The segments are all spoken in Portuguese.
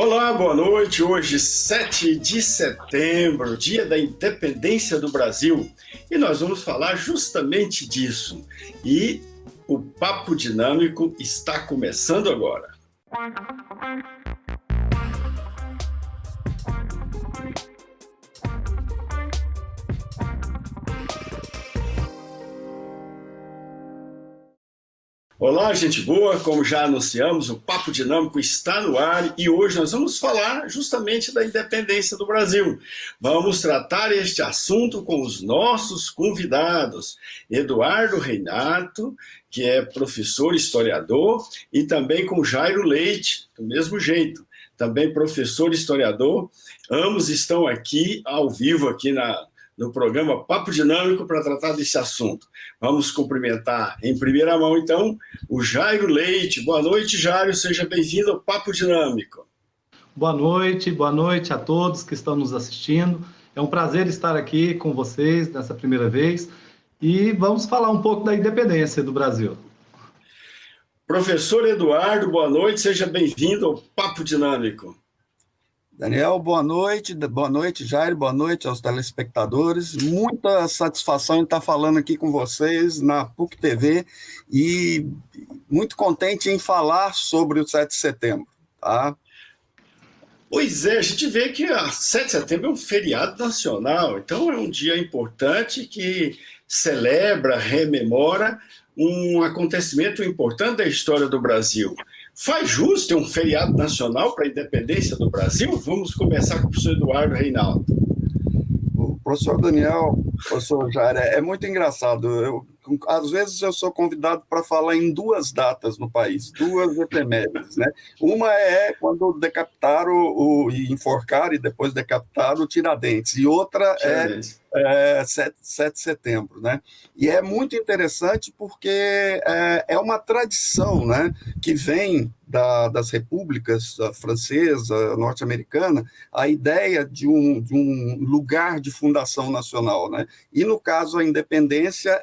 Olá, boa noite. Hoje, 7 de setembro, dia da independência do Brasil. E nós vamos falar justamente disso. E o Papo Dinâmico está começando agora. Olá, gente boa! Como já anunciamos, o Papo Dinâmico está no ar e hoje nós vamos falar justamente da independência do Brasil. Vamos tratar este assunto com os nossos convidados, Eduardo Reinato, que é professor historiador, e também com Jairo Leite, do mesmo jeito, também professor historiador. Ambos estão aqui, ao vivo, aqui no programa Papo Dinâmico para tratar desse assunto. Vamos cumprimentar em primeira mão, então, o Jairo Leite. Boa noite, Jairo, seja bem-vindo ao Papo Dinâmico. Boa noite a todos que estão nos assistindo. É um prazer estar aqui com vocês nessa primeira vez e vamos falar um pouco da independência do Brasil. Professor Eduardo, boa noite, seja bem-vindo ao Papo Dinâmico. Daniel, boa noite, Jair, boa noite aos telespectadores. Muita satisfação em estar falando aqui com vocês na PUC TV e muito contente em falar sobre o 7 de setembro, tá? Pois é, a gente vê que a 7 de setembro é um feriado nacional, então é um dia importante que celebra, rememora um acontecimento importante da história do Brasil. Faz jus ter um feriado nacional para a independência do Brasil? Vamos começar com o professor Eduardo Reinaldo. O professor Daniel, professor Jair, é muito engraçado. Às vezes eu sou convidado para falar em duas datas no país, duas efemérides, né? Uma é quando decapitaram e enforcaram e depois decapitaram o Tiradentes, e outra é 7 de setembro, né? E é muito interessante porque é uma tradição, né, que vem das repúblicas francesa, norte-americana, a ideia de um lugar de fundação nacional, né? E no caso a independência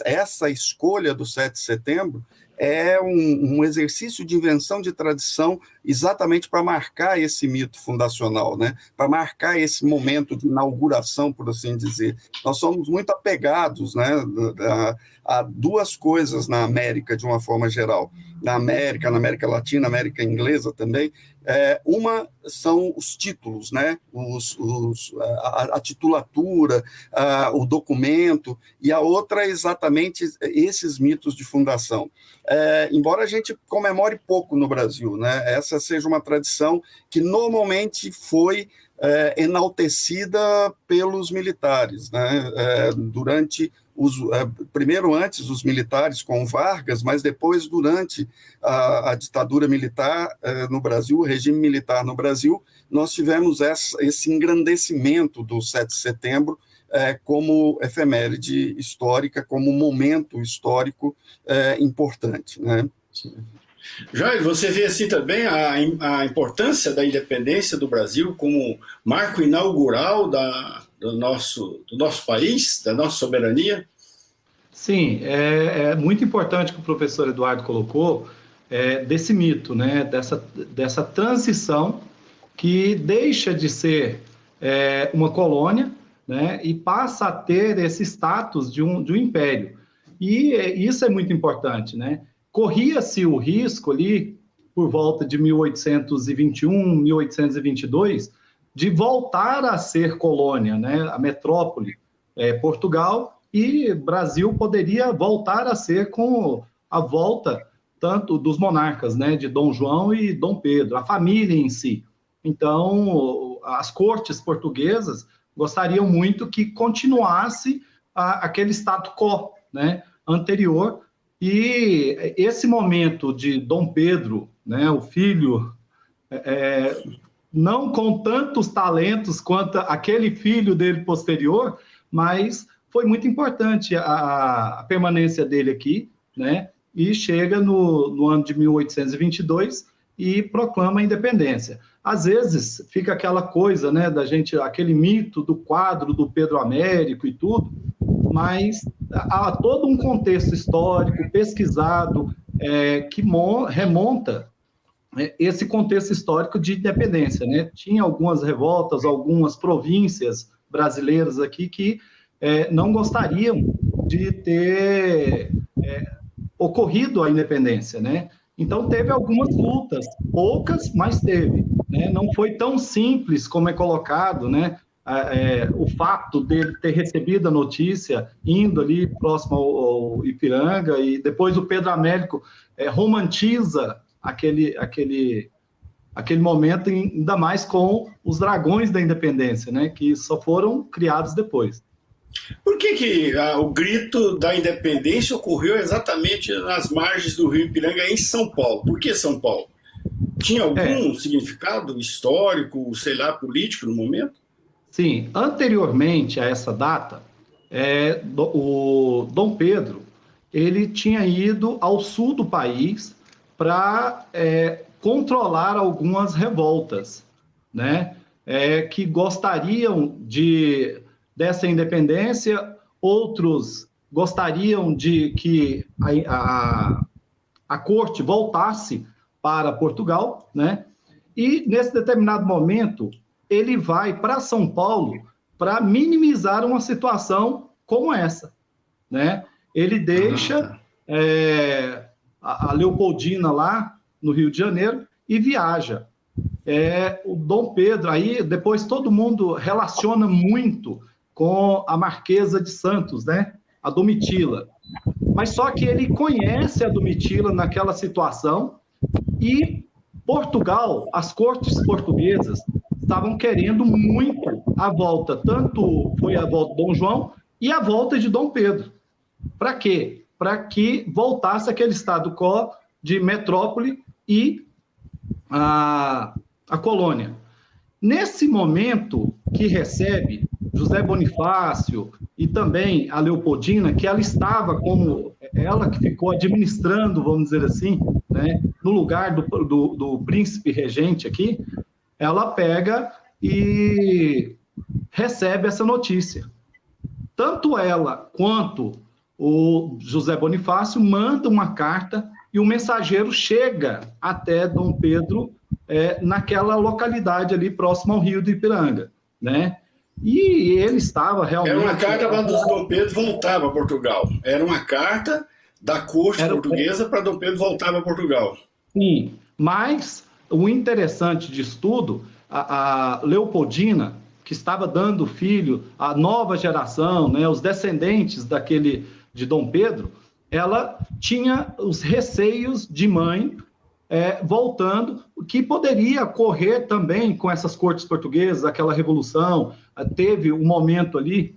essa escolha do 7 de setembro é um exercício de invenção de tradição exatamente para marcar esse mito fundacional, né? Para marcar esse momento de inauguração, por assim dizer. Nós somos muito apegados, né, a duas coisas na América, de uma forma geral. Na América Latina, América Inglesa também. Uma são os títulos, né? A titulatura, o documento, e a outra é exatamente esses mitos de fundação. Embora a gente comemore pouco no Brasil, né? Essa seja uma tradição que normalmente foi enaltecida pelos militares, né? Primeiro antes os militares com Vargas, mas depois durante a ditadura militar no Brasil, o regime militar no Brasil, nós tivemos esse engrandecimento do 7 de setembro como efeméride histórica, como momento histórico importante, né? Jair, você vê assim também a importância da independência do Brasil como marco inaugural do nosso país, da nossa soberania? Sim, é muito importante que o professor Eduardo colocou desse mito, né, dessa transição que deixa de ser uma colônia, né, e passa a ter esse status de um império. E isso é muito importante, né? Corria-se o risco ali, por volta de 1821, 1822, de voltar a ser colônia, né? A metrópole, Portugal, e Brasil poderia voltar a ser com a volta tanto dos monarcas, né? De Dom João e Dom Pedro, a família em si. Então, as cortes portuguesas gostariam muito que continuasse aquele status quo, né? Anterior. E esse momento de Dom Pedro, né, o filho, não com tantos talentos quanto aquele filho dele posterior, mas foi muito importante a permanência dele aqui, né, e chega no ano de 1822 e proclama a independência. Às vezes fica aquela coisa, né, aquele mito do quadro do Pedro Américo e tudo, mas há todo um contexto histórico pesquisado que remonta esse contexto histórico de independência, né? Tinha algumas revoltas, algumas províncias brasileiras aqui que não gostariam de ter ocorrido a independência, né? Então, teve algumas lutas, poucas, mas teve, né? Não foi tão simples como é colocado, né? O fato dele ter recebido a notícia, indo ali próximo ao Ipiranga, e depois o Pedro Américo romantiza aquele momento, ainda mais com os dragões da independência, né? Que só foram criados depois. Por que o grito da independência ocorreu exatamente nas margens do Rio Ipiranga, em São Paulo? Por que São Paulo? Tinha algum significado histórico, sei lá, político no momento? Sim, anteriormente a essa data, o Dom Pedro ele tinha ido ao sul do país para controlar algumas revoltas, né? Que gostariam dessa independência, outros gostariam de que a corte voltasse para Portugal, né? E nesse determinado momento ele vai para São Paulo para minimizar uma situação como essa, né? Ele deixa a Leopoldina lá no Rio de Janeiro e viaja. O Dom Pedro, aí depois todo mundo relaciona muito com a Marquesa de Santos, né? A Domitila. Mas só que ele conhece a Domitila naquela situação e Portugal, as cortes portuguesas, estavam querendo muito a volta, tanto foi a volta de Dom João e a volta de Dom Pedro. Para quê? Para que voltasse aquele status quo de metrópole e a colônia. Nesse momento que recebe José Bonifácio e também a Leopoldina, que ela estava como ela que ficou administrando, vamos dizer assim, né, no lugar do príncipe regente aqui, ela pega e recebe essa notícia. Tanto ela quanto o José Bonifácio mandam uma carta e o mensageiro chega até Dom Pedro naquela localidade ali próximo ao Rio do Ipiranga, né? E ele estava realmente... Era uma carta para Dom Pedro voltar para Portugal. Era uma carta da corte portuguesa para Dom Pedro voltar para Portugal. Sim, mas o interessante disso tudo, a Leopoldina, que estava dando filho à nova geração, né, os descendentes de Dom Pedro, ela tinha os receios de mãe voltando, que poderia ocorrer também com essas cortes portuguesas, aquela revolução, teve um momento ali,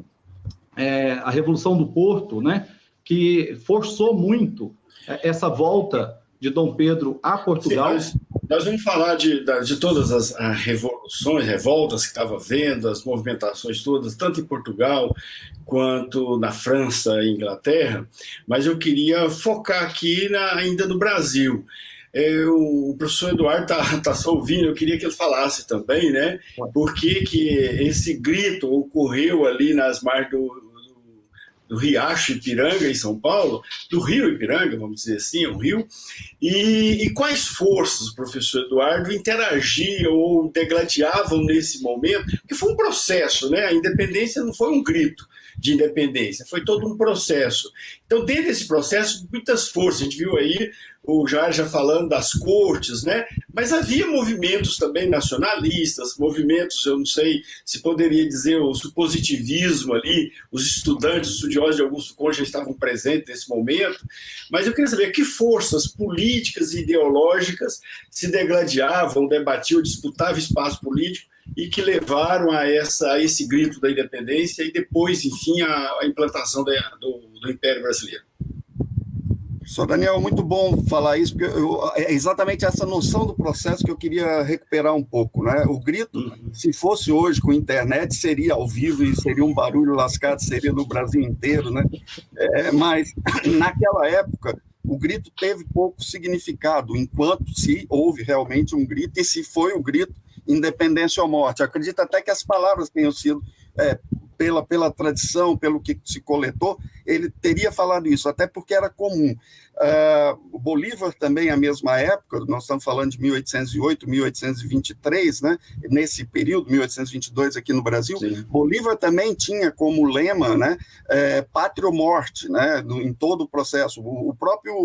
a Revolução do Porto, né, que forçou muito essa volta de Dom Pedro a Portugal. Sim, nós vamos falar de todas as revoluções, revoltas que estava havendo, as movimentações todas, tanto em Portugal quanto na França e Inglaterra, mas eu queria focar aqui ainda no Brasil. O professor Eduardo está só ouvindo, eu queria que ele falasse também, né? Por que esse grito ocorreu ali nas margens do Riacho Ipiranga, em São Paulo, do Rio Ipiranga, vamos dizer assim, é um rio, e quais forças, professor Eduardo, interagiam ou degladiavam nesse momento? Porque foi um processo, né? A independência não foi um grito de independência, foi todo um processo. Então, dentro desse processo, muitas forças, a gente viu aí o Jair já falando das cortes, né? Mas havia movimentos também nacionalistas, movimentos, eu não sei se poderia dizer o positivismo ali, os estudantes, estudiosos de Augusto Conde já estavam presentes nesse momento, mas eu queria saber que forças políticas e ideológicas se degladiavam, debatiam, disputavam espaço político e que levaram a esse grito da independência e depois, enfim, a implantação do Império Brasileiro. Professor Daniel, muito bom falar isso, porque é exatamente essa noção do processo que eu queria recuperar um pouco, né? O grito, se fosse hoje com internet, seria ao vivo e seria um barulho lascado, seria no Brasil inteiro, né? Mas naquela época, o grito teve pouco significado, enquanto se houve realmente um grito, e se foi o grito independência ou morte. Eu acredito até que as palavras tenham sido, pela tradição, pelo que se coletou, ele teria falado isso, até porque era comum. O Bolívar também, à mesma época, nós estamos falando de 1808, 1823, né? Nesse período, 1822 aqui no Brasil, sim, Bolívar também tinha como lema, né, pátria ou morte, né, em todo o processo. O próprio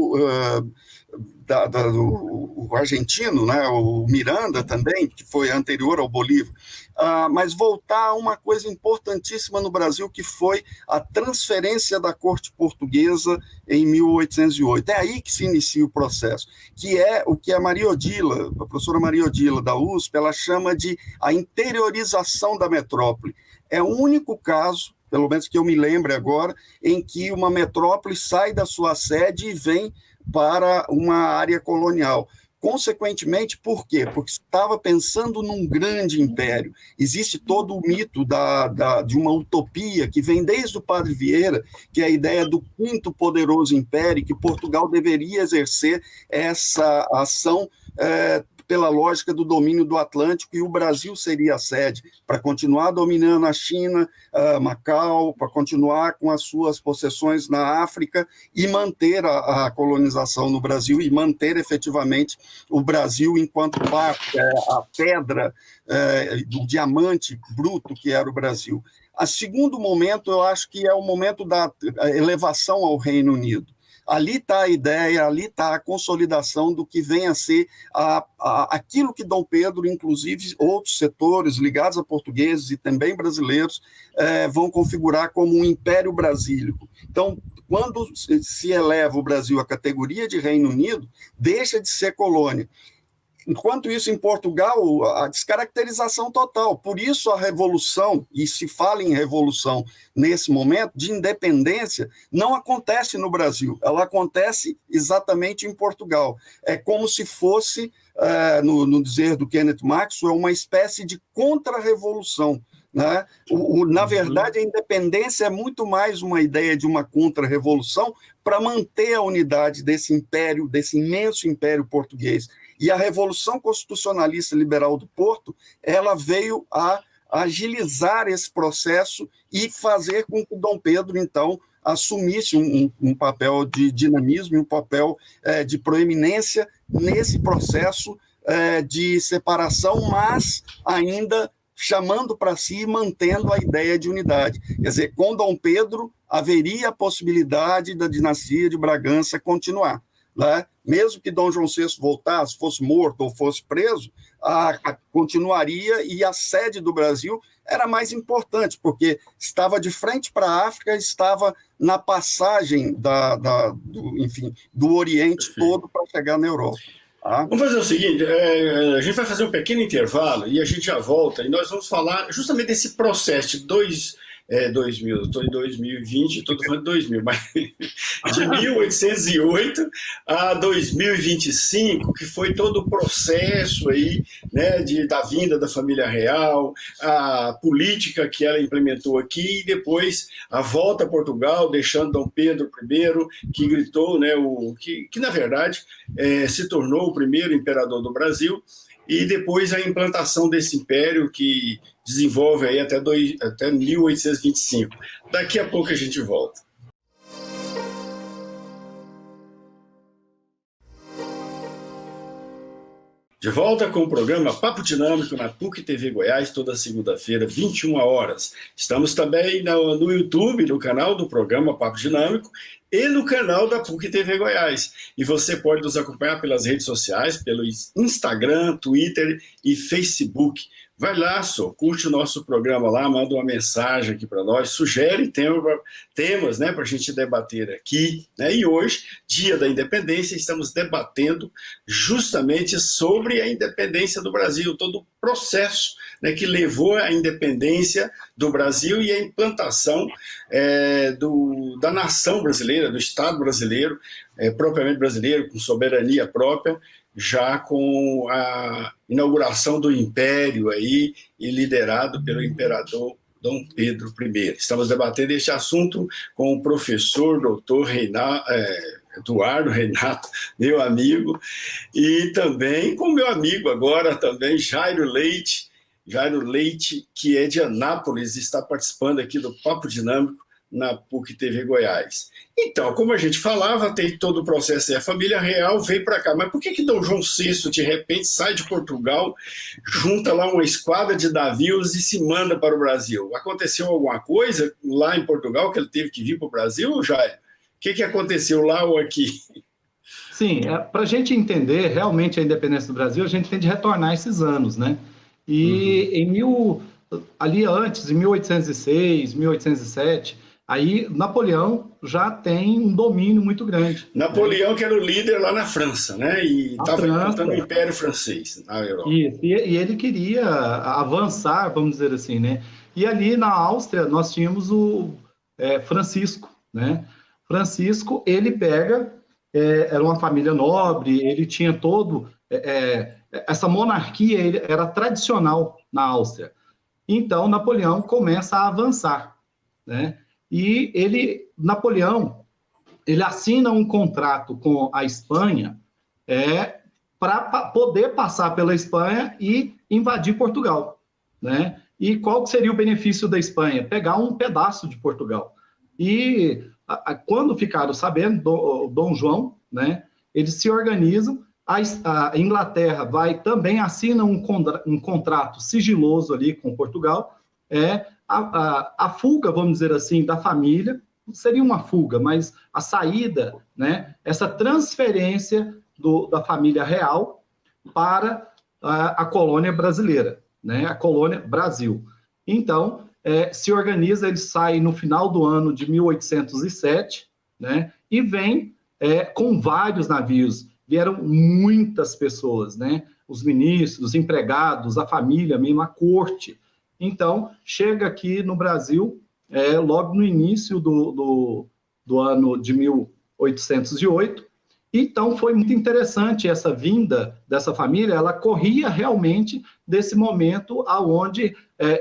o argentino, né, o Miranda também, que foi anterior ao Bolívar, mas voltar a uma coisa importantíssima no Brasil, que foi a transferência da corte portuguesa em 1808. É aí que se inicia o processo, que é o que a Maria Odila, a professora Maria Odila da USP, ela chama de a interiorização da metrópole. É o único caso, pelo menos que eu me lembre agora, em que uma metrópole sai da sua sede e vem para uma área colonial. Consequentemente, por quê? Porque estava pensando num grande império. Existe todo o mito de uma utopia que vem desde o Padre Vieira, que é a ideia do quinto poderoso império, que Portugal deveria exercer essa ação pela lógica do domínio do Atlântico, e o Brasil seria a sede para continuar dominando a China, Macau, para continuar com as suas possessões na África e manter a colonização no Brasil e manter efetivamente o Brasil enquanto a pedra do diamante bruto que era o Brasil. A segundo momento, eu acho que é o momento da elevação ao Reino Unido. Ali está a ideia, ali está a consolidação do que vem a ser aquilo que Dom Pedro, inclusive outros setores ligados a portugueses e também brasileiros, vão configurar como um império brasílico. Então, quando se eleva o Brasil à categoria de Reino Unido, deixa de ser colônia. Enquanto isso, em Portugal, a descaracterização total. Por isso, a revolução, e se fala em revolução nesse momento, de independência, não acontece no Brasil. Ela acontece exatamente em Portugal. É como se fosse, no dizer do Kenneth Maxwell, uma espécie de contra-revolução. Né? Na verdade, a independência é muito mais uma ideia de uma contra-revolução para manter a unidade desse império, desse imenso império português. E a Revolução Constitucionalista Liberal do Porto, ela veio a agilizar esse processo e fazer com que Dom Pedro, então, assumisse um papel de dinamismo, um papel de proeminência nesse processo de separação, mas ainda chamando para si e mantendo a ideia de unidade. Quer dizer, com Dom Pedro haveria a possibilidade da dinastia de Bragança continuar. Né? Mesmo que Dom João VI voltasse, fosse morto ou fosse preso, continuaria, e a sede do Brasil era mais importante, porque estava de frente para a África, estava na passagem do Oriente todo para chegar na Europa. Vamos fazer o seguinte, a gente vai fazer um pequeno intervalo e a gente já volta, e nós vamos falar justamente desse processo de 2000, estou em 2020, estou falando de 2000, mas de 1808 a 2025, que foi todo o processo aí, né, da vinda da família real, a política que ela implementou aqui, e depois a volta a Portugal, deixando Dom Pedro I, que gritou, né, que na verdade se tornou o primeiro imperador do Brasil, e depois a implantação desse império que desenvolve aí até 1825. Daqui a pouco a gente volta. De volta com o programa Papo Dinâmico na PUC TV Goiás, toda segunda-feira, 21 horas. Estamos também no YouTube, no canal do programa Papo Dinâmico, e no canal da PUC TV Goiás. E você pode nos acompanhar pelas redes sociais, pelo Instagram, Twitter e Facebook. Vai lá, curte o nosso programa lá, manda uma mensagem aqui para nós, sugere temas, né, para a gente debater aqui. Né? E hoje, Dia da Independência, estamos debatendo justamente sobre a independência do Brasil, todo o processo, né, que levou à independência do Brasil e à implantação da nação brasileira, do Estado brasileiro, propriamente brasileiro, com soberania própria, já com a inauguração do Império aí, e liderado pelo imperador Dom Pedro I. Estamos debatendo este assunto com o professor doutor Eduardo Renato, meu amigo, e também com meu amigo agora também, Jairo Leite, que é de Anápolis, está participando aqui do Papo Dinâmico na PUC-TV Goiás. Então, como a gente falava, tem todo o processo e a família real veio para cá. Mas por que Dom João VI, de repente, sai de Portugal, junta lá uma esquadra de navios e se manda para o Brasil? Aconteceu alguma coisa lá em Portugal que ele teve que vir para o Brasil, Jair? O que aconteceu lá ou aqui? Sim, para a gente entender realmente a independência do Brasil, a gente tem de retornar esses anos, né? E ali antes, em 1806, 1807, aí Napoleão já tem um domínio muito grande. Napoleão, né? Que era o líder lá na França, né? E estava implantando o Império Francês na Europa. Isso, e ele queria avançar, vamos dizer assim, né? E ali na Áustria nós tínhamos o Francisco, né? Francisco, ele pega, era uma família nobre, ele tinha todo... essa monarquia era tradicional na Áustria. Então, Napoleão começa a avançar, né? E Napoleão, ele assina um contrato com a Espanha para poder passar pela Espanha e invadir Portugal, né? E qual seria o benefício da Espanha? Pegar um pedaço de Portugal. E quando ficaram sabendo, Dom João, né, eles se organizam, a Inglaterra também assina um contrato sigiloso ali com Portugal, a fuga, vamos dizer assim, da família, seria uma fuga, mas a saída, né, essa transferência da família real para a colônia brasileira, né, a colônia Brasil. Então, se organiza, ele sai no final do ano de 1807, né, e vem com vários navios. Vieram muitas pessoas, né? Os ministros, os empregados, a família mesmo, a corte. Então, chega aqui no Brasil, logo no início do ano de 1808. Então, foi muito interessante essa vinda dessa família. Ela corria realmente desse momento aonde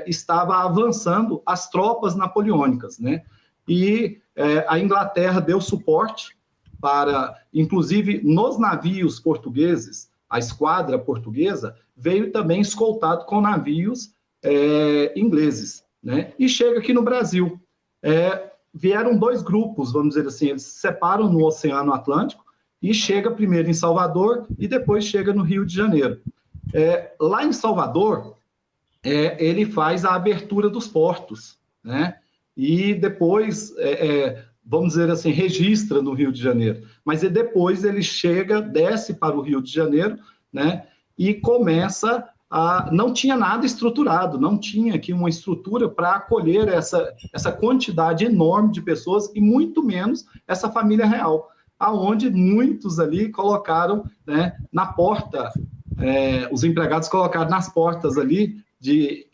estava avançando as tropas napoleônicas, né? E a Inglaterra deu suporte para, inclusive, nos navios portugueses, a esquadra portuguesa veio também escoltado com navios ingleses, né? E chega aqui no Brasil. Vieram dois grupos, vamos dizer assim, eles se separam no Oceano Atlântico e chega primeiro em Salvador e depois chega no Rio de Janeiro. Lá em Salvador, ele faz a abertura dos portos, né? E depois... vamos dizer assim, registra no Rio de Janeiro. Mas depois ele chega, desce para o Rio de Janeiro, né, e começa a... Não tinha nada estruturado, não tinha aqui uma estrutura para acolher essa quantidade enorme de pessoas, e muito menos essa família real, aonde muitos ali colocaram, né, na porta, os empregados colocaram nas portas ali de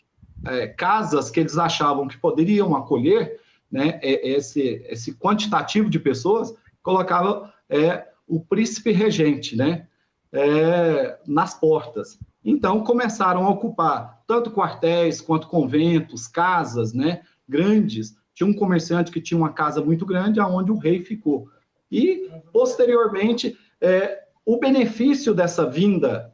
casas que eles achavam que poderiam acolher, né, esse quantitativo de pessoas, colocava o príncipe regente, né, nas portas. Então, começaram a ocupar tanto quartéis quanto conventos, casas, né, grandes. Tinha um comerciante que tinha uma casa muito grande, aonde o rei ficou. E, posteriormente, o benefício dessa vinda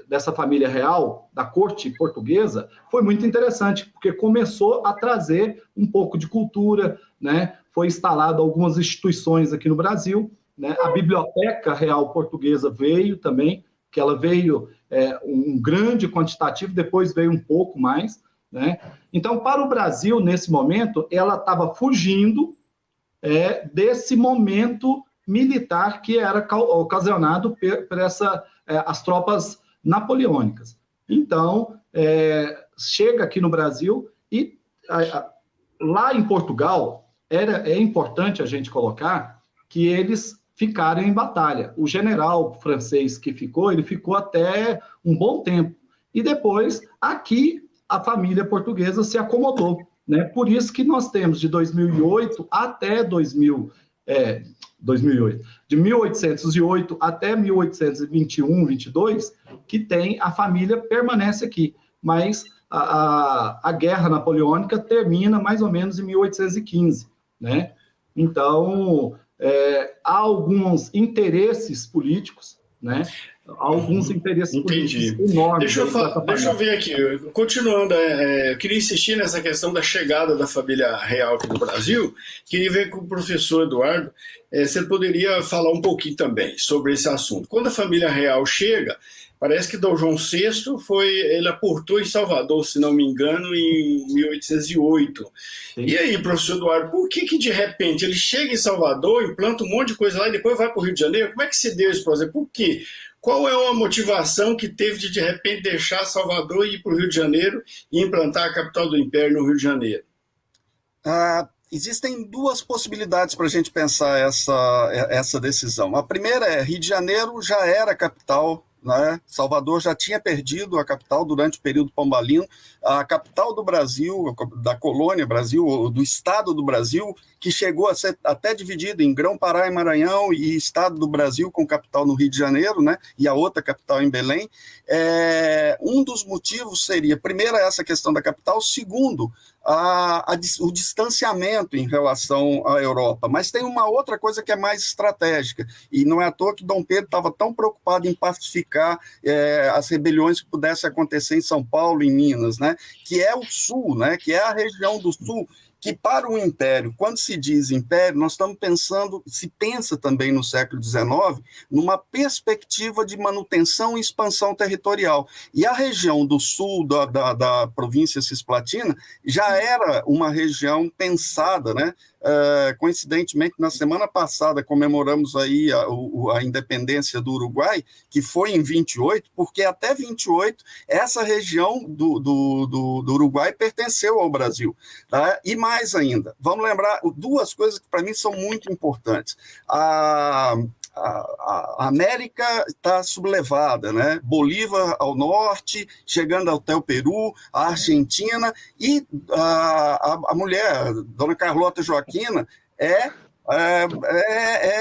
dessa família real, da corte portuguesa, foi muito interessante, porque começou a trazer um pouco de cultura, né? Foi instalado algumas instituições aqui no Brasil, né? A Biblioteca Real Portuguesa veio também, que ela veio um grande quantitativo, depois veio um pouco mais, né? Então, para o Brasil, nesse momento, ela estava fugindo desse momento militar que era ocasionado por as tropas napoleônicas. Então, chega aqui no Brasil e lá em Portugal, é importante a gente colocar que eles ficaram em batalha. O general francês que ficou, ele ficou até um bom tempo. E depois, aqui, a família portuguesa se acomodou, né? Por isso que nós temos de 2008 até 2008, de 1808 até 1821, 22, que tem a família permanece aqui, mas a guerra napoleônica termina mais ou menos em 1815, né? Então, há alguns interesses políticos, né? alguns interesses Entendi. políticos enormes. Deixa eu ver aqui, continuando, eu queria insistir nessa questão da chegada da família real aqui no Brasil, queria ver com o professor Eduardo, você poderia falar um pouquinho também sobre esse assunto. Quando a família real chega, parece que Dom João VI ele aportou em Salvador, se não me engano, em 1808. Sim. E aí, professor Eduardo, por que de repente ele chega em Salvador, implanta um monte de coisa lá e depois vai para o Rio de Janeiro? Como é que se deu esse processo? Por quê? Qual é a motivação que teve de repente, deixar Salvador e ir para o Rio de Janeiro e implantar a capital do Império no Rio de Janeiro? Existem duas possibilidades para a gente pensar essa decisão. A primeira é, Rio de Janeiro já era capital, né? Salvador já tinha perdido a capital durante o período pombalino. A capital do Brasil, da colônia Brasil, do Estado do Brasil, que chegou a ser até dividido em Grão-Pará e Maranhão e Estado do Brasil com capital no Rio de Janeiro, né? E a outra capital em Belém. Um dos motivos seria, primeiro, essa questão da capital, segundo, o distanciamento em relação à Europa. Mas tem uma outra coisa que é mais estratégica, e não é à toa que Dom Pedro estava tão preocupado em pacificar as rebeliões que pudessem acontecer em São Paulo e em Minas, né? Que é o Sul, né? Que é a região do Sul, que para o Império, quando se diz Império, nós estamos pensando, se pensa também no século XIX, numa perspectiva de manutenção e expansão territorial. E a região do sul da província cisplatina já era uma região pensada, né? Coincidentemente, na semana passada comemoramos aí a independência do Uruguai, que foi em 28, porque até 28 essa região do Uruguai pertenceu ao Brasil. Tá? E mais ainda, vamos lembrar duas coisas que para mim são muito importantes. A América está sublevada, né? Bolívar ao norte, chegando até o Peru, a Argentina, e a mulher, Dona Carlota Joaquina, é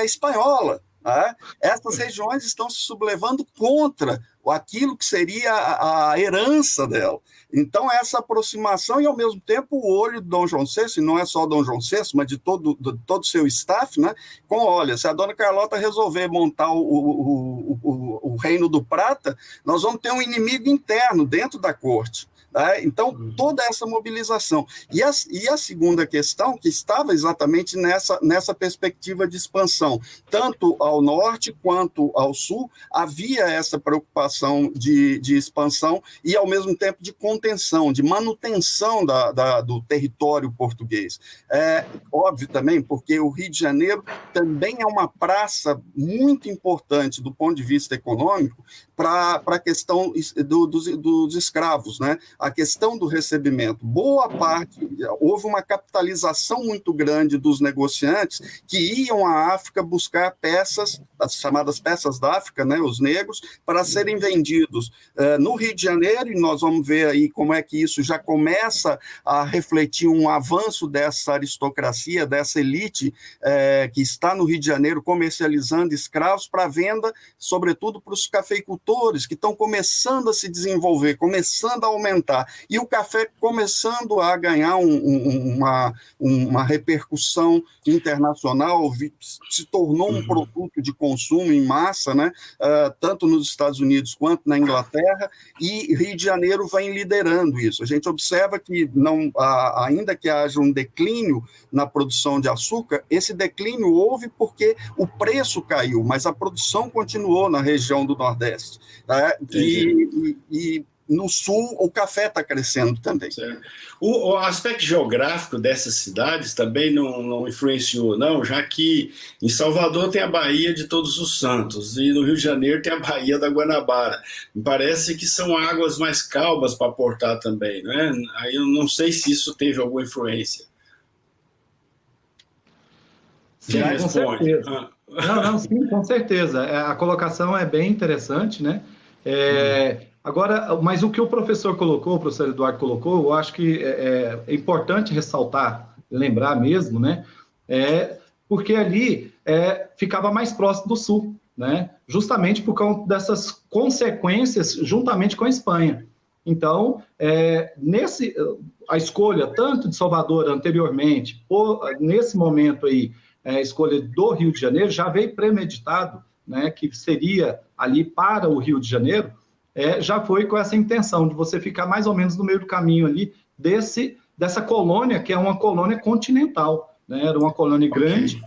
espanhola. Tá? Essas regiões estão se sublevando contra aquilo que seria a herança dela. Então, essa aproximação e, ao mesmo tempo, o olho de Dom João VI, e não é só Dom João VI, mas de todo o seu staff, né? Olha, se a Dona Carlota resolver montar o Reino do Prata, nós vamos ter um inimigo interno dentro da corte. Tá? Então, toda essa mobilização. E a segunda questão, que estava exatamente nessa perspectiva de expansão, tanto ao norte quanto ao sul, havia essa preocupação de expansão e, ao mesmo tempo, de contenção, de manutenção do território português. Óbvio também, porque o Rio de Janeiro também é uma praça muito importante do ponto de vista econômico para a questão dos escravos, né? A questão do recebimento. Boa parte, houve uma capitalização muito grande dos negociantes que iam à África buscar peças, as chamadas peças da África, né, os negros, para serem vendidos no Rio de Janeiro, e nós vamos ver aí como é que isso já começa a refletir um avanço dessa aristocracia, dessa elite que está no Rio de Janeiro comercializando escravos para venda, sobretudo para os cafeicultores, que estão começando a se desenvolver, começando a aumentar, e o café começando a ganhar uma repercussão internacional, se tornou um produto de consumo em massa, né? Tanto nos Estados Unidos quanto na Inglaterra, e Rio de Janeiro vem liderando isso. A gente observa que, ainda que haja um declínio na produção de açúcar, esse declínio houve porque o preço caiu, mas a produção continuou na região do Nordeste. Tá? E no sul, o café está crescendo também. O aspecto geográfico dessas cidades também não influenciou, não, já que em Salvador tem a Baía de Todos os Santos e no Rio de Janeiro tem a Baía da Guanabara. Me parece que são águas mais calmas para portar também, não é? Aí eu não sei se isso teve alguma influência. Sim, com certeza. Não, sim, com certeza. A colocação é bem interessante, né? Agora, mas o que o professor Eduardo colocou, eu acho que é importante ressaltar, lembrar mesmo, né? Porque ali ficava mais próximo do sul, né? Justamente por causa dessas consequências juntamente com a Espanha. Então, a escolha tanto de Salvador anteriormente, nesse momento aí, a escolha do Rio de Janeiro já veio premeditado né, que seria ali para o Rio de Janeiro, já foi com essa intenção de você ficar mais ou menos no meio do caminho ali dessa colônia, que é uma colônia continental, né? Era uma colônia grande,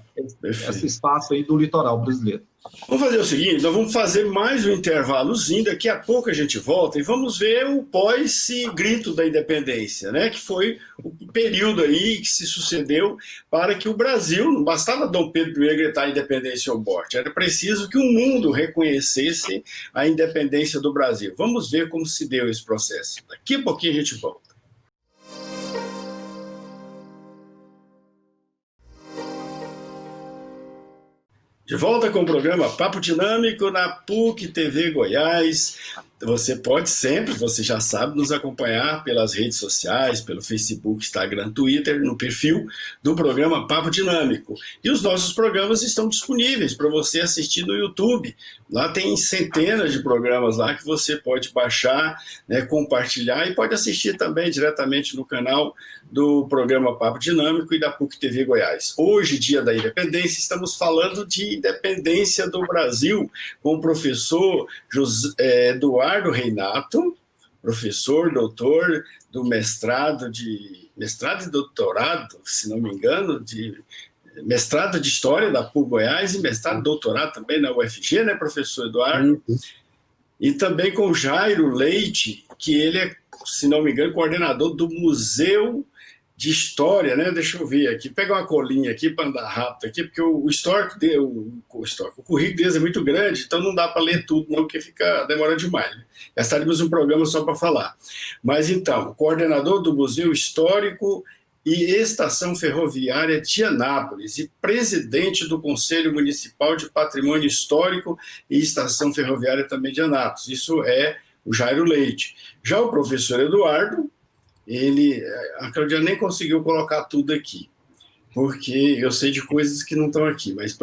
esse espaço aí do litoral brasileiro. Vamos fazer o seguinte, nós vamos fazer mais um intervalozinho, daqui a pouco a gente volta e vamos ver o pós-grito da independência, né? Que foi o período aí que se sucedeu para que o Brasil, não bastava Dom Pedro I gritar independência ou morte, era preciso que o mundo reconhecesse a independência do Brasil. Vamos ver como se deu esse processo. Daqui a pouquinho a gente volta. De volta com o programa Papo Dinâmico na PUC TV Goiás. Você pode sempre, você já sabe, nos acompanhar pelas redes sociais, pelo Facebook, Instagram, Twitter, no perfil do programa Papo Dinâmico. E os nossos programas estão disponíveis para você assistir no YouTube. Lá tem centenas de programas lá que você pode baixar, né, compartilhar e pode assistir também diretamente no canal do programa Papo Dinâmico e da PUC TV Goiás. Hoje, dia da independência, estamos falando de independência do Brasil com o professor Eduardo Reinato, professor, doutor do mestrado e doutorado, se não me engano, de mestrado de História da PUC Goiás e mestrado e doutorado também na UFG, né, professor Eduardo? E também com Jairo Leite, que ele é, se não me engano, coordenador do Museu de História, né? Deixa eu ver aqui, pegar uma colinha aqui para andar rápido aqui, porque o currículo deles é muito grande, então não dá para ler tudo, não, porque demora demais. Né? Gastaríamos um programa só para falar. Mas então, coordenador do Museu Histórico e Estação Ferroviária de Anápolis e presidente do Conselho Municipal de Patrimônio Histórico e Estação Ferroviária também de Anápolis. Isso é o Jairo Leite. Já o professor Eduardo, a Claudia nem conseguiu colocar tudo aqui, porque eu sei de coisas que não estão aqui, mas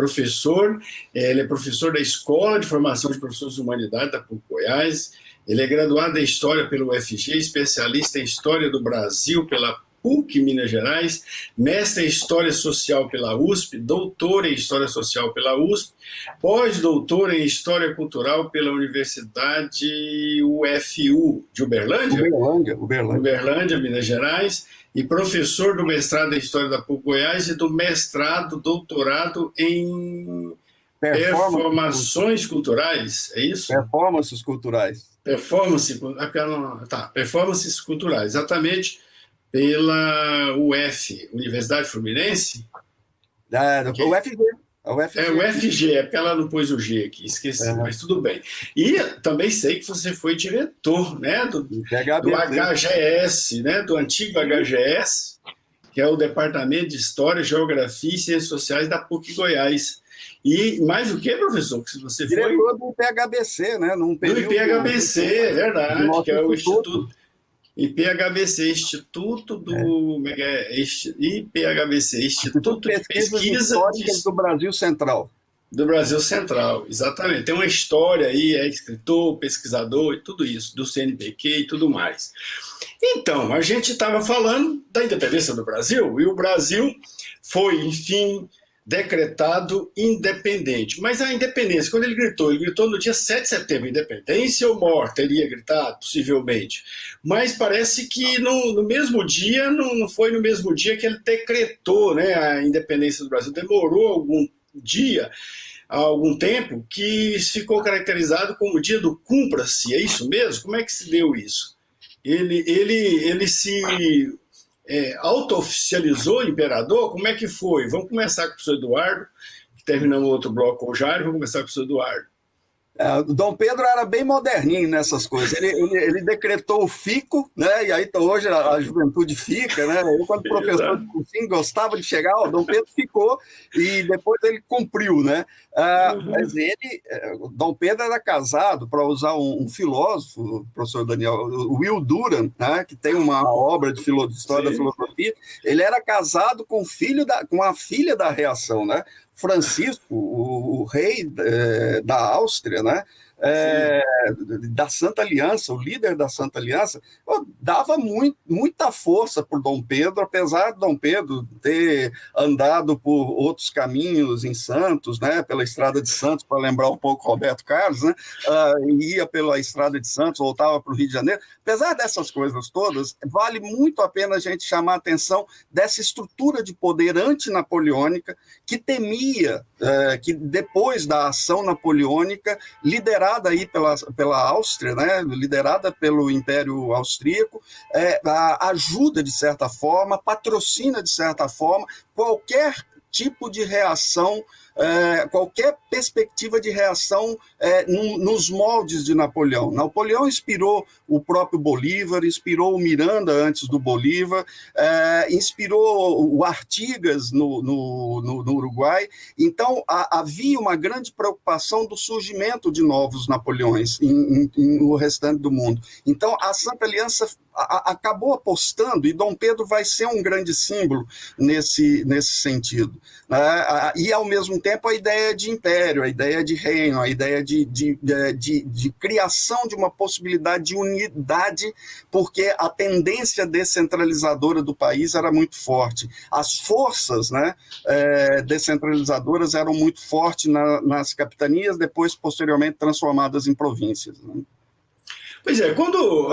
ele é professor da Escola de Formação de Professores de Humanidade da PUC Goiás, ele é graduado em História pelo UFG, especialista em História do Brasil pela PUC Minas Gerais, mestre em História Social pela USP, doutor em História Social pela USP, pós-doutor em História Cultural pela Universidade UFU de Uberlândia? Uberlândia, Minas Gerais, e professor do mestrado em História da PUC Goiás e do mestrado, doutorado em performações culturais, é isso? Performances culturais. Performances culturais, exatamente, pela UF, Universidade Fluminense? O UFG. O UFG, é porque ela não pôs o G aqui, esqueci, mas tudo bem. E também sei que você foi diretor, né, do HGS, né, do antigo HGS, que é o Departamento de História, Geografia e Ciências Sociais da PUC Goiás. E mais o que, professor? Que você foi? Diretor do IPHBC, né? Do IPHBC, é verdade, que é o Instituto... IPHBC, Instituto de Pesquisa do Brasil Central. Do Brasil Central, exatamente. Tem uma história aí, é escritor, pesquisador e tudo isso, do CNPq e tudo mais. Então, a gente estava falando da independência do Brasil, e o Brasil foi, enfim, decretado independente. Mas a independência, quando ele gritou no dia 7 de setembro, independência ou morte, teria gritado, possivelmente. Mas parece que no mesmo dia, não foi no mesmo dia que ele decretou, né, a independência do Brasil. Demorou algum tempo, que ficou caracterizado como o dia do cumpra-se, é isso mesmo? Como é que se deu isso? Ele se... auto-oficializou imperador? Como é que foi? Vamos começar com o professor Eduardo, que terminamos o outro bloco com o Jairo, vamos começar com o professor Eduardo. O Dom Pedro era bem moderninho nessas coisas. Ele decretou o fico, né? E aí hoje a juventude fica, né? Eu, quando professor de cursinho, gostava de chegar, Dom Pedro ficou e depois ele cumpriu, né? Mas Dom Pedro era casado, para usar um filósofo, o professor Daniel, o Will Durant, né? Que tem uma obra de história da filosofia. Ele era casado com a filha da reação, né? Francisco, o rei da Áustria, né? Da Santa Aliança, o líder da Santa Aliança. dava muita força por Dom Pedro, apesar de Dom Pedro ter andado por outros caminhos em Santos, né, pela Estrada de Santos, para lembrar um pouco Roberto Carlos, né, ia pela Estrada de Santos, voltava para o Rio de Janeiro. Apesar dessas coisas todas, vale muito a pena a gente chamar a atenção dessa estrutura de poder antinapoleônica que temia que depois da ação napoleônica, liderada aí pela Áustria, né, liderada pelo Império Austríaco, ajuda de certa forma, patrocina de certa forma qualquer tipo de reação, qualquer perspectiva de reação nos moldes de Napoleão. Napoleão inspirou o próprio Bolívar, inspirou o Miranda antes do Bolívar, inspirou o Artigas no Uruguai. Então, havia uma grande preocupação do surgimento de novos Napoleões no restante do mundo. Então, a Santa Aliança acabou apostando, e Dom Pedro vai ser um grande símbolo nesse sentido. E, ao mesmo tempo, a ideia de império, a ideia de reino, a ideia de criação de uma possibilidade de unidade, porque a tendência descentralizadora do país era muito forte. As forças, né, descentralizadoras eram muito fortes nas capitanias, depois, posteriormente, transformadas em províncias, né? Pois é, quando,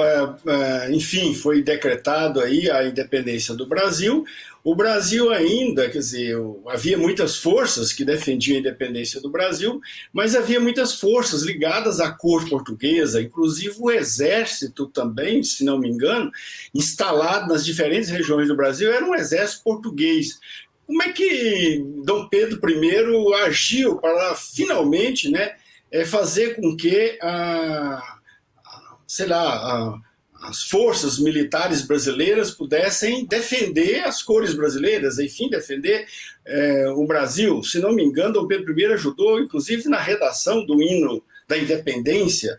enfim, foi decretado aí a independência do Brasil, o Brasil ainda, quer dizer, havia muitas forças que defendiam a independência do Brasil, mas havia muitas forças ligadas à corte portuguesa, inclusive o exército também, se não me engano, instalado nas diferentes regiões do Brasil, era um exército português. Como é que Dom Pedro I agiu para finalmente, né, fazer com que as forças militares brasileiras pudessem defender as cores brasileiras, enfim, defender o Brasil? Se não me engano, Dom Pedro I ajudou, inclusive, na redação do hino da independência.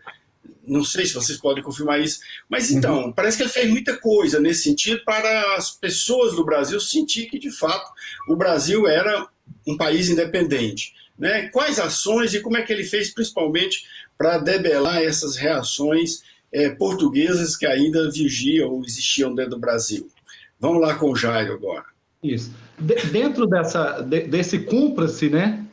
Não sei se vocês podem confirmar isso, mas então, parece que ele fez muita coisa nesse sentido para as pessoas do Brasil sentir que, de fato, o Brasil era um país independente, né? Quais ações e como é que ele fez, principalmente, para debelar essas reações portuguesas que ainda vigiam ou existiam dentro do Brasil? Vamos lá com o Jairo agora. Isso. Dentro desse cumpra-se, né,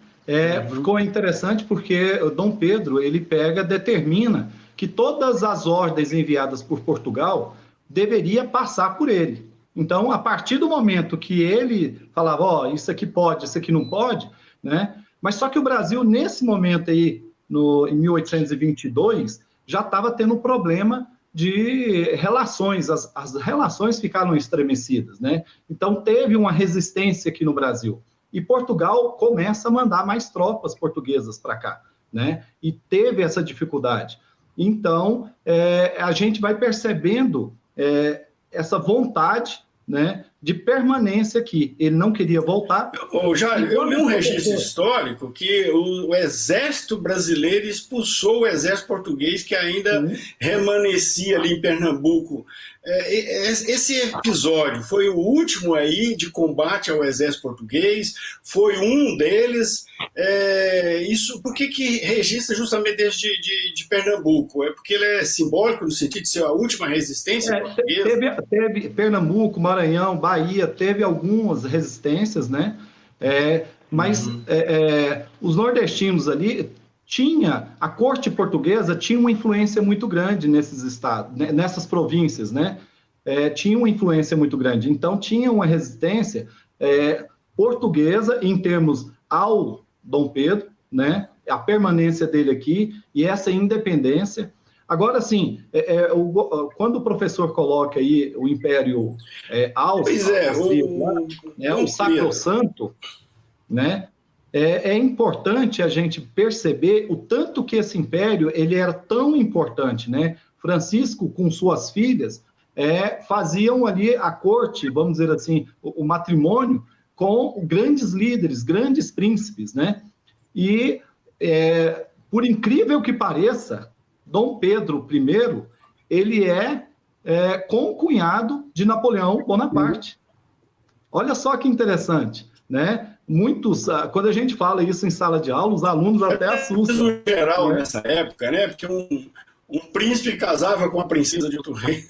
ficou interessante porque o Dom Pedro, ele determina que todas as ordens enviadas por Portugal deveria passar por ele. Então, a partir do momento que ele falava, isso aqui pode, isso aqui não pode, né, mas só que o Brasil, nesse momento aí, em 1822, já estava tendo um problema de relações, as relações ficaram estremecidas, né? Então, teve uma resistência aqui no Brasil. E Portugal começa a mandar mais tropas portuguesas para cá, né? E teve essa dificuldade. Então, a gente vai percebendo essa vontade, né, de permanência aqui. Ele não queria voltar. Jair, eu li um registro histórico que o exército brasileiro expulsou o exército português que ainda remanescia ali em Pernambuco. Esse episódio foi o último aí de combate ao exército português, foi um deles. Por que registra justamente desde de Pernambuco? É porque ele é simbólico no sentido de ser a última resistência portuguesa? Teve Pernambuco, Maranhão, Bahia, teve algumas resistências, né? Mas os nordestinos ali a corte portuguesa tinha uma influência muito grande nesses estados, nessas províncias, né? Tinha uma influência muito grande. Então, tinha uma resistência portuguesa em termos ao Dom Pedro, né? A permanência dele aqui e essa independência. Agora, sim, quando o professor coloca aí o Império Austríaco, o Sacrosanto, né? É importante a gente perceber o tanto que esse império ele era tão importante, né? Francisco, com suas filhas, faziam ali a corte, vamos dizer assim, o matrimônio com grandes líderes, grandes príncipes, né? E, por incrível que pareça, Dom Pedro I, ele concunhado de Napoleão Bonaparte. Olha só que interessante, né? Quando a gente fala isso em sala de aula, os alunos até assustam. No geral, nessa época, né? Porque um príncipe casava com a princesa de outro rei.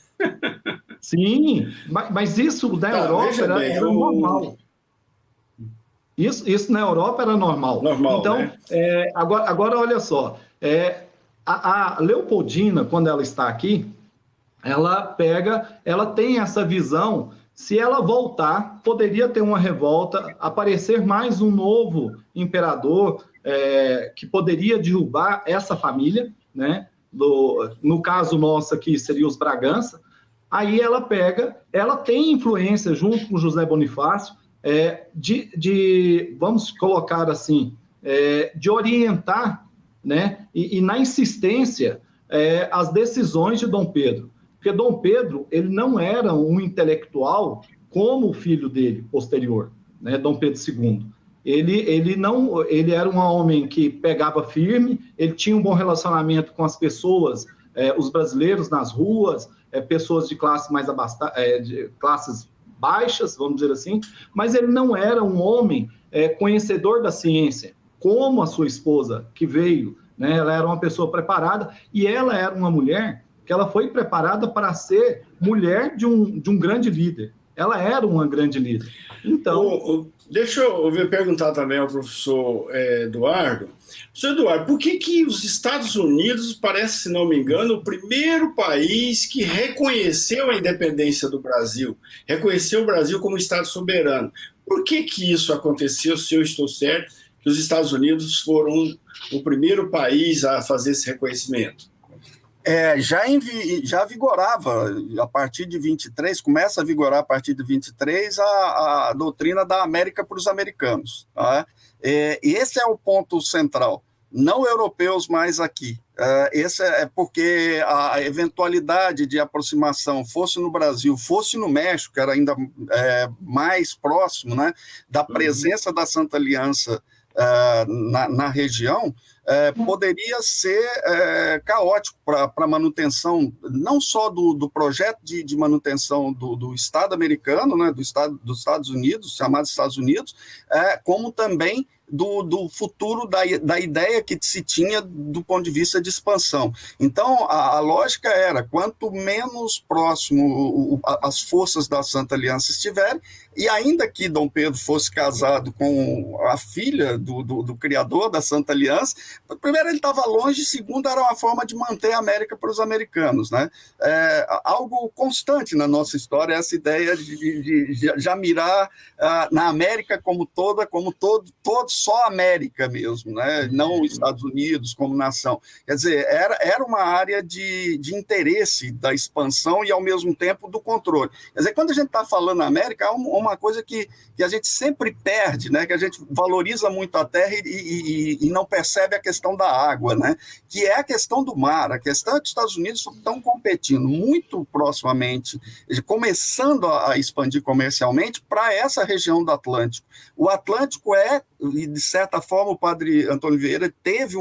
Sim, mas isso na Europa era normal. Isso na Europa era normal. Então, né? agora olha só, a Leopoldina, quando ela está aqui, ela tem essa visão, se ela voltar, poderia ter uma revolta, aparecer mais um novo imperador que poderia derrubar essa família, né? No caso nosso aqui, seria os Bragança. Aí ela tem influência, junto com José Bonifácio, vamos colocar assim, de orientar, né? E na insistência, as decisões de Dom Pedro. Porque Dom Pedro, ele não era um intelectual como o filho dele, posterior, né, Dom Pedro II. Ele era um homem que pegava firme, ele tinha um bom relacionamento com as pessoas, os brasileiros nas ruas, pessoas de classe mais de classes baixas, vamos dizer assim, mas ele não era um homem conhecedor da ciência, como a sua esposa, que veio, né, ela era uma pessoa preparada, e ela era uma mulher que ela foi preparada para ser mulher de um grande líder. Ela era uma grande líder. Então... Deixa eu perguntar também ao professor Eduardo. Professor Eduardo, por que os Estados Unidos, parece, se não me engano, o primeiro país que reconheceu a independência do Brasil, reconheceu o Brasil como Estado soberano? Por que isso aconteceu, se eu estou certo, que os Estados Unidos foram o primeiro país a fazer esse reconhecimento? Já vigorava a partir de 23, começa a vigorar a partir de 23 a doutrina da América para os americanos. Tá? E esse é o ponto central, não europeus mais aqui. Esse é porque a eventualidade de aproximação, fosse no Brasil, fosse no México, que era ainda mais próximo, né, da presença da Santa Aliança na região, poderia ser caótico para a manutenção, não só do projeto de manutenção do Estado americano, né, dos Estados Unidos, chamados Estados Unidos, como também do futuro da ideia que se tinha do ponto de vista de expansão. Então, a lógica era, quanto menos próximo as forças da Santa Aliança estiverem, e ainda que Dom Pedro fosse casado com a filha do criador da Santa Aliança, primeiro ele estava longe, segundo era uma forma de manter a América para os americanos, né? Algo constante na nossa história, essa ideia de já mirar na América como toda, como todo só América mesmo, né? Não os Estados Unidos como nação. Quer dizer, era uma área de interesse da expansão e, ao mesmo tempo, do controle. Quer dizer, quando a gente está falando América, há uma coisa que a gente sempre perde, né? Que a gente valoriza muito a terra e não percebe a questão da água, né? Que é a questão do mar. A questão é que os Estados Unidos estão competindo muito proximamente, começando a expandir comercialmente para essa região do Atlântico. O Atlântico e de certa forma o padre Antônio Vieira teve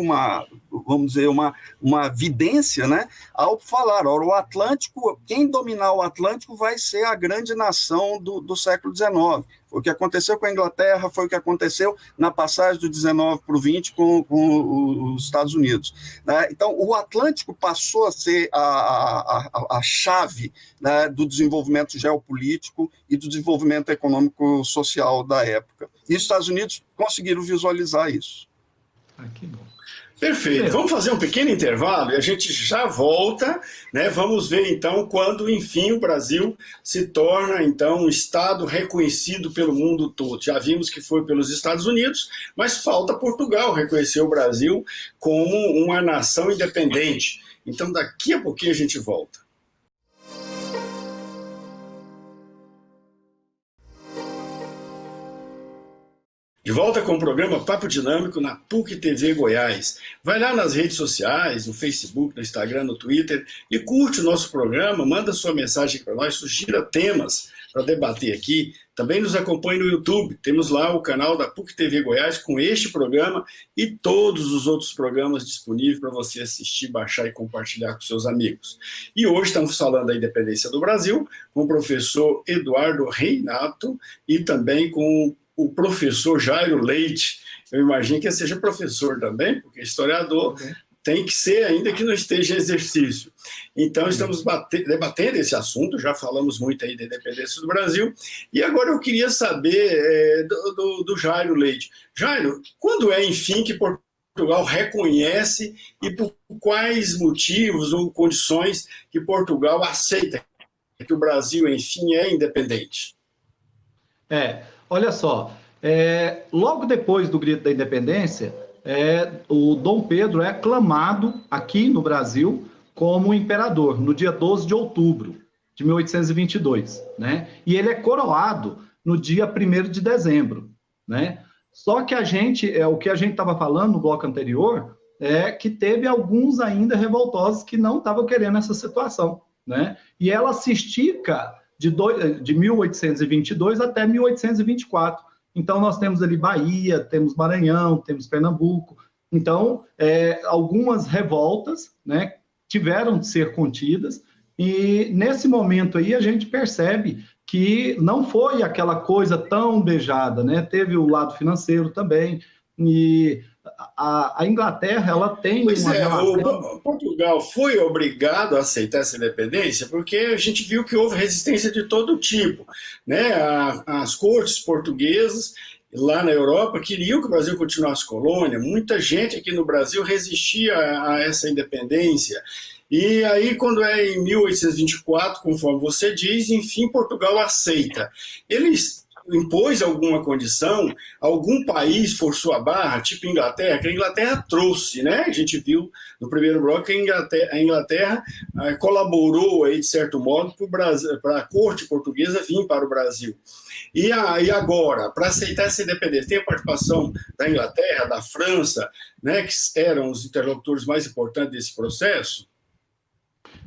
vamos dizer, uma vidência, né, ao falar, ora, o Atlântico, quem dominar o Atlântico vai ser a grande nação do século XIX. Foi o que aconteceu com a Inglaterra, foi o que aconteceu na passagem do 19 para o 20 com os Estados Unidos. Né? Então, o Atlântico passou a ser a chave, né, do desenvolvimento geopolítico e do desenvolvimento econômico-social da época. E os Estados Unidos conseguiram visualizar isso. Que bom. Perfeito. Vamos fazer um pequeno intervalo e a gente já volta, né? Vamos ver então quando, enfim, o Brasil se torna então um Estado reconhecido pelo mundo todo. Já vimos que foi pelos Estados Unidos, mas falta Portugal reconhecer o Brasil como uma nação independente. Então daqui a pouquinho a gente volta. De volta com o programa Papo Dinâmico na PUC TV Goiás. Vai lá nas redes sociais, no Facebook, no Instagram, no Twitter e curte o nosso programa, manda sua mensagem para nós, sugira temas para debater aqui. Também nos acompanhe no YouTube, temos lá o canal da PUC TV Goiás com este programa e todos os outros programas disponíveis para você assistir, baixar e compartilhar com seus amigos. E hoje estamos falando da independência do Brasil com o professor Eduardo Reinato e também com o professor Jairo Leite. Eu imagino que ele seja professor também, porque é historiador, tem que ser, ainda que não esteja em exercício. Então, estamos debatendo esse assunto, já falamos muito aí da independência do Brasil, e agora eu queria saber do Jairo Leite. Jairo, quando é, enfim, que Portugal reconhece e por quais motivos ou condições que Portugal aceita que o Brasil, enfim, é independente? Olha só, logo depois do grito da independência, o Dom Pedro é aclamado aqui no Brasil como imperador, no dia 12 de outubro de 1822, né? E ele é coroado no dia 1º de dezembro, né? Só que o que a gente estava falando no bloco anterior, é que teve alguns ainda revoltosos que não estavam querendo essa situação, né? E ela se estica de 1822 até 1824. Então, nós temos ali Bahia, temos Maranhão, temos Pernambuco. Então, algumas revoltas, né, tiveram de ser contidas, e nesse momento aí a gente percebe que não foi aquela coisa tão beijada, né? Teve o lado financeiro também, e a Inglaterra, ela tem uma relação... Portugal foi obrigado a aceitar essa independência porque a gente viu que houve resistência de todo tipo, né? As cortes portuguesas lá na Europa queriam que o Brasil continuasse colônia, muita gente aqui no Brasil resistia a essa independência. E aí, quando é em 1824, conforme você diz, enfim, Portugal aceita. Eles impôs alguma condição, algum país forçou a barra, tipo Inglaterra, que a Inglaterra trouxe, né? A gente viu no primeiro bloco que a Inglaterra colaborou aí, de certo modo, para a corte portuguesa vir para o Brasil. E agora, para aceitar essa independência, tem a participação da Inglaterra, da França, né, que eram os interlocutores mais importantes desse processo?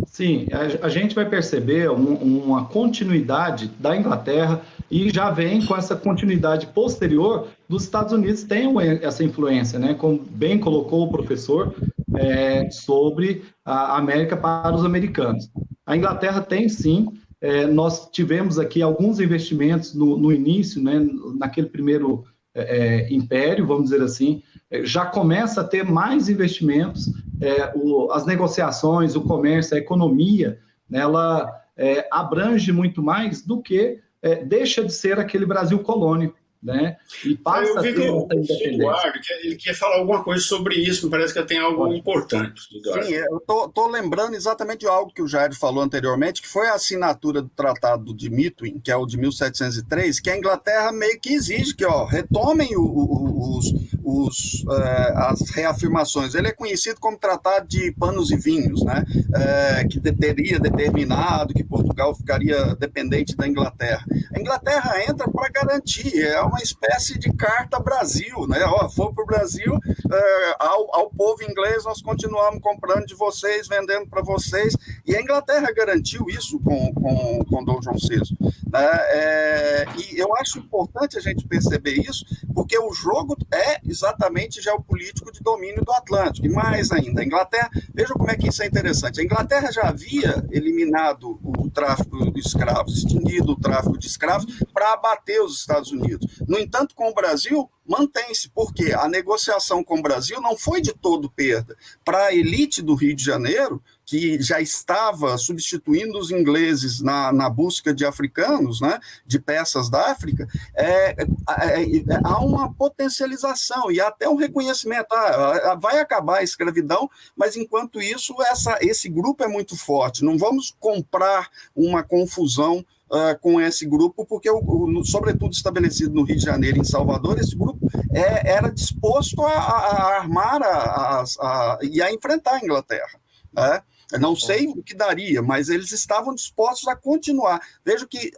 Sim, a gente vai perceber uma continuidade da Inglaterra e já vem com essa continuidade posterior dos Estados Unidos, tem essa influência, né? Como bem colocou o professor, sobre a América para os americanos. A Inglaterra tem sim, nós tivemos aqui alguns investimentos no início, né? Naquele primeiro império, vamos dizer assim, já começa a ter mais investimentos, as negociações, o comércio, a economia, né, ela abrange muito mais do que deixa de ser aquele Brasil colônia, né? E passa eu vi que o Eduardo, ele quer falar alguma coisa sobre isso, me parece que tem algo importante. Eduardo. Sim, eu estou lembrando exatamente de algo que o Jair falou anteriormente, que foi a assinatura do Tratado de Mitwin, que é o de 1703, que a Inglaterra meio que exige que retomem as reafirmações. Ele é conhecido como Tratado de Panos e Vinhos, né? Que teria determinado que Portugal ficaria dependente da Inglaterra. A Inglaterra entra para garantir, é uma espécie de carta Brasil, né? For para o Brasil, ao povo inglês, nós continuamos comprando de vocês, vendendo para vocês, e a Inglaterra garantiu isso com Dom João VI. Né? E eu acho importante a gente perceber isso, porque o jogo é exatamente geopolítico de domínio do Atlântico, e mais ainda, a Inglaterra, veja como é que isso é interessante, a Inglaterra já havia eliminado o tráfico de escravos, extinguido o tráfico de escravos, para abater os Estados Unidos. No entanto, com o Brasil, mantém-se, porque a negociação com o Brasil não foi de todo perda. Para a elite do Rio de Janeiro, que já estava substituindo os ingleses na busca de africanos, né, de peças da África, há uma potencialização e até um reconhecimento. Vai acabar a escravidão, mas enquanto isso, esse grupo é muito forte. Não vamos comprar uma confusão com esse grupo, porque, sobretudo estabelecido no Rio de Janeiro e em Salvador, esse grupo era disposto a armar e a enfrentar a Inglaterra. Né? Não sei o que daria, mas eles estavam dispostos a continuar. Vejo que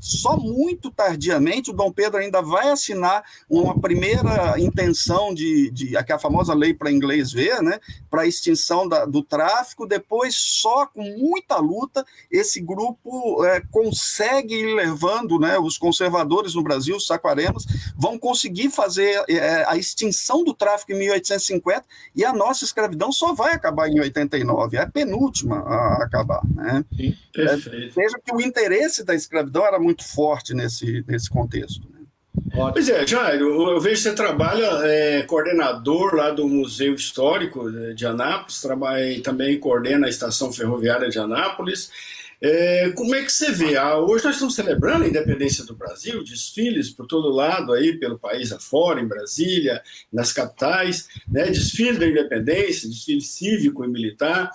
só muito tardiamente o Dom Pedro ainda vai assinar uma primeira intenção que é a famosa lei para inglês ver, né, para a extinção do tráfico. Depois, só com muita luta, esse grupo consegue ir levando, né, os conservadores no Brasil, os saquarenos, vão conseguir fazer a extinção do tráfico em 1850 e a nossa escravidão só vai acabar em 89. É penúltima a acabar, né? Sim, veja que o interesse da escravidão era muito forte nesse contexto. Né? Pois é, Jairo, eu vejo que você trabalha coordenador lá do Museu Histórico de Anápolis, trabalha e também coordena a Estação Ferroviária de Anápolis. Como é que você vê? Hoje nós estamos celebrando a independência do Brasil, desfiles por todo lado aí, pelo país afora, em Brasília, nas capitais, né? Desfile da independência, desfile cívico e militar.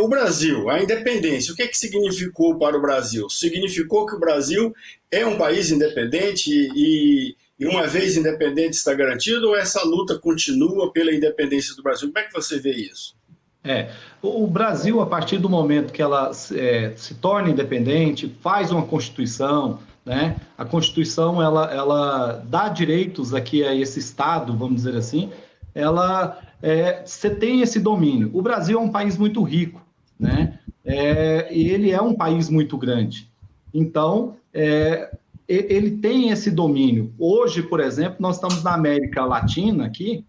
O Brasil, a independência, o que é que significou para o Brasil? Significou que o Brasil é um país independente e uma vez independente está garantido, ou essa luta continua pela independência do Brasil? Como é que você vê isso? O Brasil, a partir do momento que ela se torna independente, faz uma Constituição, né? A Constituição, ela dá direitos aqui a esse Estado, vamos dizer assim, você tem esse domínio. O Brasil é um país muito rico, né? E ele é um país muito grande. Então, ele tem esse domínio. Hoje, por exemplo, nós estamos na América Latina aqui,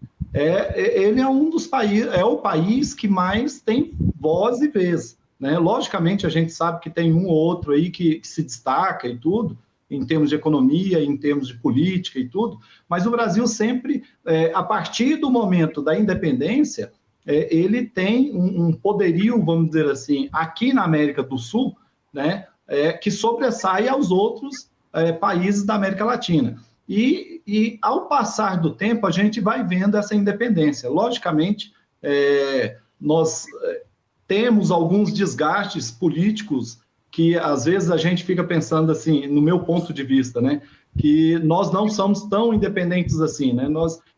ele é um dos países, é o país que mais tem voz e vez, né? Logicamente, a gente sabe que tem um ou outro aí que se destaca e tudo, em termos de economia, em termos de política e tudo, mas o Brasil sempre, a partir do momento da independência, ele tem um poderio, vamos dizer assim, aqui na América do Sul, né, que sobressai aos outros países da América Latina. E ao passar do tempo, a gente vai vendo essa independência. Logicamente, nós temos alguns desgastes políticos que, às vezes, a gente fica pensando assim, no meu ponto de vista, né, que nós não somos tão independentes assim, né?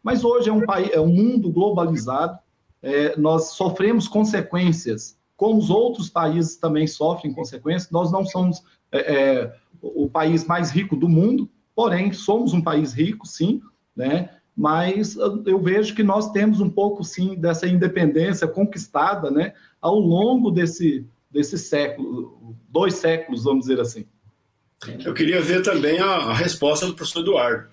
Mas hoje é um mundo globalizado, nós sofremos consequências, como os outros países também sofrem consequências. Nós não somos o país mais rico do mundo, porém, somos um país rico, sim, né? Mas eu vejo que nós temos um pouco, sim, dessa independência conquistada, né, ao longo desse século, 2 séculos, vamos dizer assim. Eu queria ver também a resposta do professor Eduardo.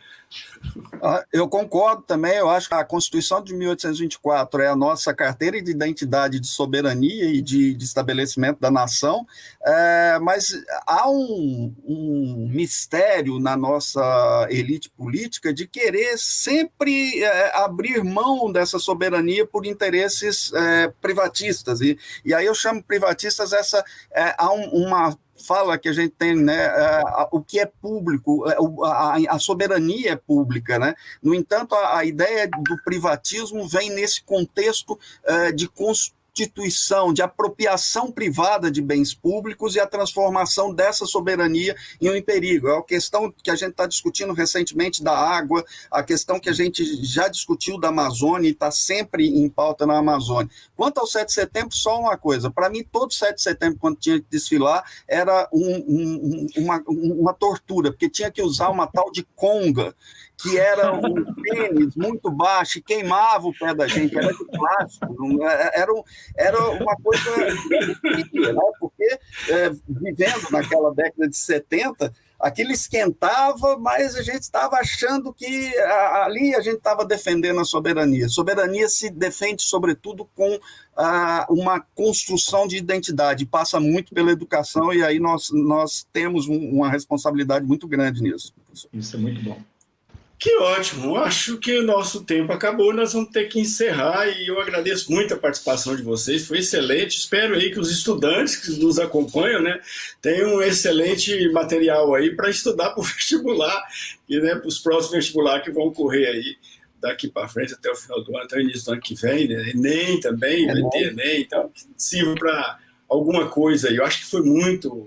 Eu concordo também, eu acho que a Constituição de 1824 é a nossa carteira de identidade de soberania e de estabelecimento da nação, mas há um mistério na nossa elite política de querer sempre abrir mão dessa soberania por interesses privatistas, e aí eu chamo privatistas há uma fala que a gente tem, né, o que é público, a soberania é pública, né? No entanto, a ideia do privatismo vem nesse contexto de constituição, de apropriação privada de bens públicos e a transformação dessa soberania em um perigo. É a questão que a gente está discutindo recentemente da água, a questão que a gente já discutiu da Amazônia e está sempre em pauta na Amazônia. Quanto ao 7 de setembro, só uma coisa, para mim todo 7 de setembro, quando tinha que desfilar, era uma tortura, porque tinha que usar uma tal de conga, que era um tênis muito baixo e queimava o pé da gente, era de plástico, era uma coisa terrível, né? Porque vivendo naquela década de 70, aquilo esquentava, mas a gente estava achando que ali a gente estava defendendo a soberania. Soberania se defende, sobretudo, com uma construção de identidade, passa muito pela educação, e aí nós temos uma responsabilidade muito grande nisso. Isso é muito bom. Que ótimo, acho que o nosso tempo acabou, nós vamos ter que encerrar, e eu agradeço muito a participação de vocês, foi excelente, espero aí que os estudantes que nos acompanham, né, tenham um excelente material aí para estudar para o vestibular, e, né, para os próximos vestibulares que vão ocorrer aí daqui para frente até o final do ano, até o início do ano que vem, né, Enem também, vai ter Enem, então sirva para alguma coisa aí, eu acho que foi muito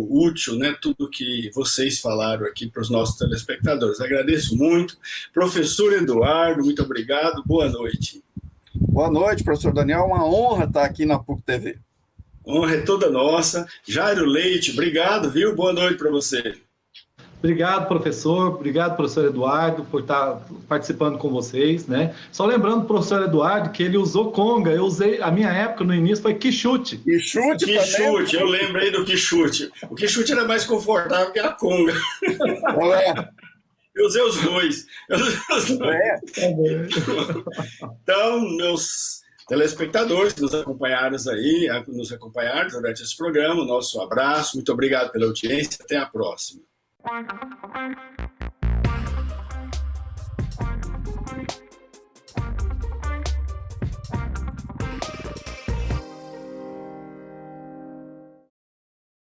útil, né, tudo que vocês falaram aqui para os nossos telespectadores. Agradeço muito. Professor Eduardo, muito obrigado. Boa noite. Boa noite, professor Daniel. Uma honra estar aqui na PUC TV. Honra é toda nossa. Jairo Leite, obrigado, viu? Boa noite para você. Obrigado, professor. Obrigado, professor Eduardo, por estar participando com vocês, né? Só lembrando, professor Eduardo, que ele usou conga. Eu usei, a minha época no início foi quichute. Quichute, eu lembrei do quichute. O quichute era mais confortável que a conga. Eu usei os dois. Então, meus telespectadores que nos acompanharam durante esse programa, nosso abraço, muito obrigado pela audiência, até a próxima.